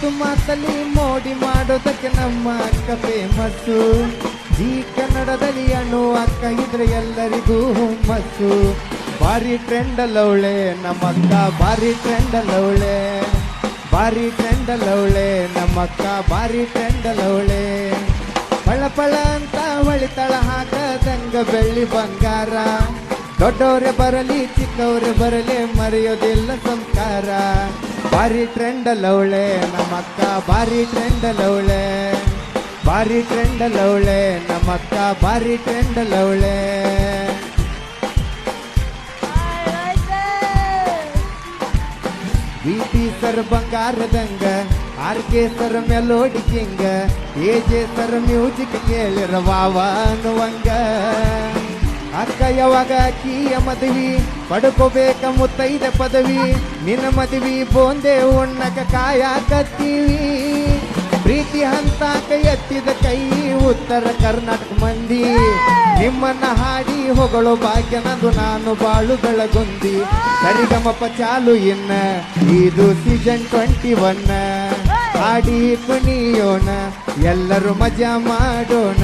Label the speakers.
Speaker 1: ಮಾತಲ್ಲಿ ಮೋಡಿ ಮಾಡೋದಕ್ಕೆ ನಮ್ಮ ಅಕ್ಕ ಫೇಮಸ್ಸು. ಈ ಕನ್ನಡದಲ್ಲಿ ಅಣ್ಣು ಅಕ್ಕ ಇದ್ರೆ ಎಲ್ಲರಿಗೂ ಹುಮ್ಮಸ್ಸು. ಭಾರಿ ಟ್ರೆಂಡ್ ಅಲ್ಲವಳೆ ನಮ್ಮಕ್ಕ, ಭಾರಿ ಟ್ರೆಂಡ್ ಅಲ್ಲವಳೆ, ಭಾರಿ ಟ್ರೆಂಡ್ ಅಲ್ಲವಳೆ ನಮ್ಮಕ್ಕ, ಭಾರಿ ಟ್ರೆಂಡ್ ಅಲ್ಲವಳೆ. ಪಳ ಪಳ ಅಂತ ಹೊಳಿತಳ ಹಾಕದಂಗ ಬೆಳ್ಳಿ ಬಂಗಾರ. ದೊಡ್ಡವ್ರೆ ಬರಲಿ ಚಿಕ್ಕವ್ರೆ ಬರಲಿ ಮರೆಯೋದಿಲ್ಲ ಸಂಸ್ಕಾರ. ಭಾರಿ ಟ್ರೆಂಡ್ ಅಲ್ಲವಳೆ ನಮ್ಮಕ್ಕ, ಭಾರಿ ಟ್ರೆಂಡ್ ಅಲ್ಲವಳೆ, ಭಾರಿ ಟ್ರೆಂಡ್ ಅಲ್ಲವಳೆ ನಮ್ಮಕ್ಕ, ಭಾರಿ ಟ್ರೆಂಡ್ ಅಲ್ಲವಳೆ. ಬಿಪಿ ಸರ್ ಬಂಗಾರದಂಗ, ಆರ್ ಕೆ ಸರ್ ಮೆಲೋಡಿ ಕಿಂಗ, ಎ ಜೆ ಸರ್ ಮ್ಯೂಸಿಕ್ ಕೇಳಿರ ವಾವ ಅನ್ನುವಂಗ. ಅಕ್ಕ ಯಾವಾಗ ಅಕ್ಕಿಯ ಮದುವೆ ಪಡ್ಕೋಬೇಕ ಮುತ್ತೈದೆ ಪದವಿ. ನಿನ್ನ ಮದುವೆ ಬೋಂದೆ ಉಣ್ಣಕ ಕಾಯಕತ್ತೀವಿ. ಪ್ರೀತಿ ಹಂತಾಕ ಎತ್ತಿದ ಕೈ ಉತ್ತರ ಕರ್ನಾಟಕ ಮಂದಿ. ನಿಮ್ಮನ್ನ ಹಾಡಿ ಹೊಗಳೋ ಭಾಗ್ಯ ನಂದು, ನಾನು ಬಾಳು ಬೆಳಗುಂದಿ. ಸರಿಗಮಪ ಚಾಲು ಇನ್ನ ಇದು ಸೀಸನ್ 21. ಹಾಡಿ ಕುಣಿಯೋಣ ಎಲ್ಲರೂ ಮಜಾ ಮಾಡೋಣ.